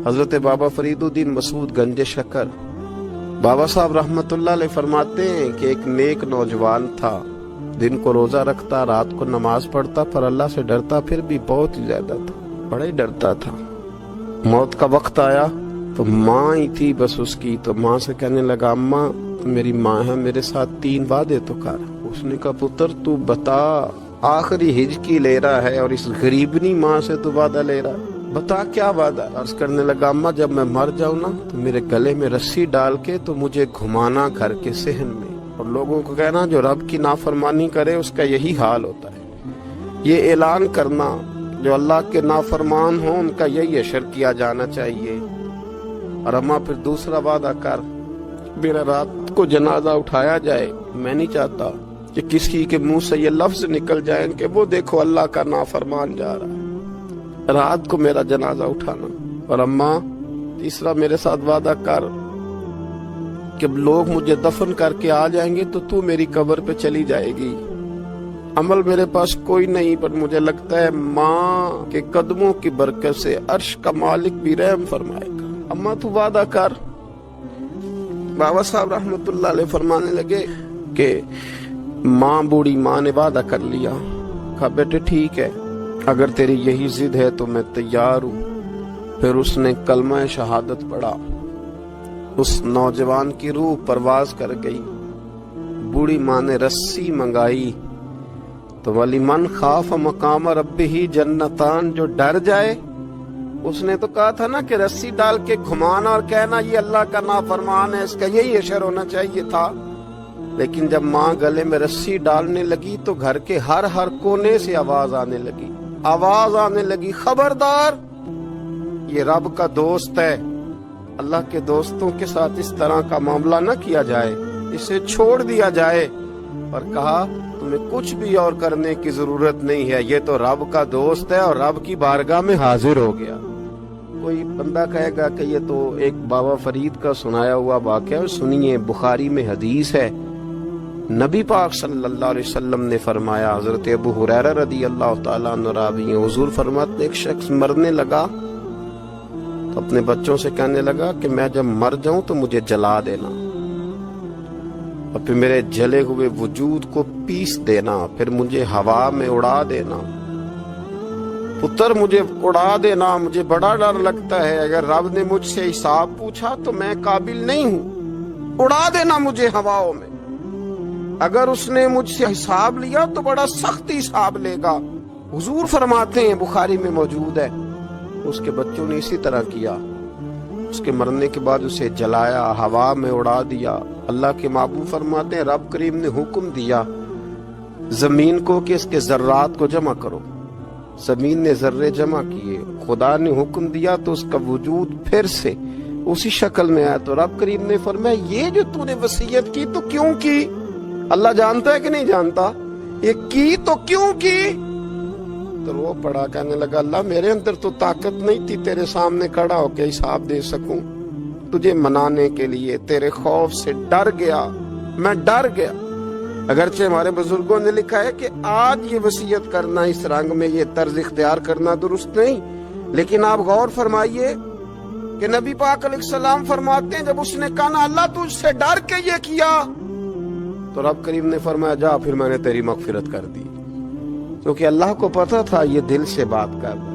حضرت بابا فریدالدین مسعود گنج شکر بابا صاحب رحمتullah علیہ فرماتے ہیں کہ ایک نیک نوجوان تھا، دن کو روزہ رکھتا، رات کو نماز پڑھتا، پر اللہ سے ڈرتا پھر بھی بہت ہی زیادہ تھا، بڑا ہی ڈرتا تھا۔ موت کا وقت آیا تو ماں ہی تھی بس اس کی، تو ماں سے کہنے لگا اماں تو میری ماں ہے، میرے ساتھ 3 وعدے تو کر۔ اس نے کہا پتر تو بتا، آخری ہج کی لے رہا ہے اور اس غریبنی ماں سے تو وعدہ لے رہا ہے، بتا کیا وعدہ۔ عرض کرنے لگا اماں جب میں مر جاؤں نا تو میرے گلے میں رسی ڈال کے تو مجھے گھمانا گھر کے صحن میں، اور لوگوں کو کہنا جو رب کی نافرمانی کرے اس کا یہی حال ہوتا ہے۔ یہ اعلان کرنا جو اللہ کے نافرمان ہوں ان کا یہی اشر کیا جانا چاہیے۔ اور اماں پھر دوسرا وعدہ کر، میرا رات کو جنازہ اٹھایا جائے، میں نہیں چاہتا کہ کسی کے منہ سے یہ لفظ نکل جائیں کہ وہ دیکھو اللہ کا نافرمان جا رہا ہے، رات کو میرا جنازہ اٹھانا۔ اور اماں تیسرا میرے ساتھ وعدہ کر کہ لوگ مجھے دفن کر کے آ جائیں گے تو میری قبر پہ چلی جائے گی۔ عمل میرے پاس کوئی نہیں، پر مجھے لگتا ہے ماں کے قدموں کی برکت سے عرش کا مالک بھی رحم فرمائے گا، اماں تو وعدہ کر۔ بابا صاحب رحمتullah علیہ فرمانے لگے کہ ماں بوڑھی ماں نے وعدہ کر لیا۔ کہا بیٹے ٹھیک ہے، اگر تیری یہی ضد ہے تو میں تیار ہوں۔ پھر اس نے کلمہ شہادت پڑھا، اس نوجوان کی روح پرواز کر گئی۔ بوڑھی ماں نے رسی منگائی تو وَلِمَنْ خَافَ مَقَامَ رَبِّهِ جنتان، جو ڈر جائے، اس نے تو کہا تھا نا کہ رسی ڈال کے گھمانا اور کہنا یہ اللہ کا نافرمان ہے، اس کا یہی اشر ہونا چاہیے تھا۔ لیکن جب ماں گلے میں رسی ڈالنے لگی تو گھر کے ہر کونے سے آواز آنے لگی، خبردار یہ رب کا دوست ہے، اللہ کے دوستوں کے ساتھ اس طرح کا معاملہ نہ کیا جائے، اسے چھوڑ دیا جائے۔ اور کہا تمہیں کچھ بھی اور کرنے کی ضرورت نہیں ہے، یہ تو رب کا دوست ہے اور رب کی بارگاہ میں حاضر ہو گیا۔ کوئی بندہ کہے گا کہ یہ تو ایک بابا فرید کا سنایا ہوا واقعہ ہے، سنیے، بخاری میں حدیث ہے، نبی پاک صلی اللہ علیہ وسلم نے فرمایا، حضرت ابو ہریرہ رضی اللہ تعالیٰ عنہ راوی ہیں، حضور فرماتے ایک شخص مرنے لگا تو اپنے بچوں سے کہنے لگا کہ میں جب مر جاؤں تو مجھے جلا دینا، اور پھر میرے جلے ہوئے وجود کو پیس دینا، پھر مجھے ہوا میں اڑا دینا۔ پتر مجھے اڑا دینا، مجھے بڑا ڈر لگتا ہے، اگر رب نے مجھ سے حساب پوچھا تو میں قابل نہیں ہوں، اڑا دینا مجھے ہواؤں میں۔ اگر اس نے مجھ سے حساب لیا تو بڑا سخت حساب لے گا۔ حضور فرماتے ہیں، بخاری میں موجود ہے، اس کے بچوں نے اسی طرح کیا، اس کے مرنے کے بعد اسے جلایا، ہوا میں اڑا دیا۔ اللہ کے محبوب فرماتے ہیں رب کریم نے حکم دیا زمین کو کہ اس کے ذرات کو جمع کرو، زمین نے ذرے جمع کیے، خدا نے حکم دیا تو اس کا وجود پھر سے اسی شکل میں آیا۔ تو رب کریم نے فرمایا یہ جو تو نے وصیت کی تو کیوں کی؟ اللہ جانتا ہے کہ نہیں جانتا؟ یہ کی تو کیوں کی؟ تو وہ پڑا، کہنے لگا اللہ میرے اندر تو طاقت نہیں تھی تیرے سامنے کھڑا ہو کے حساب دے سکوں، تجھے منانے کے لیے تیرے خوف سے ڈر گیا، میں ڈر گیا۔ اگرچہ ہمارے بزرگوں نے لکھا ہے کہ آج یہ وصیت کرنا، اس رنگ میں یہ طرز اختیار کرنا درست نہیں، لیکن آپ غور فرمائیے کہ نبی پاک علیہ السلام فرماتے ہیں جب اس نے کہا نا اللہ تجھ سے ڈر کے یہ کیا، تو رب کریم نے فرمایا جا پھر میں نے تیری مغفرت کر دی، کیونکہ اللہ کو پتا تھا یہ دل سے بات کر رہا۔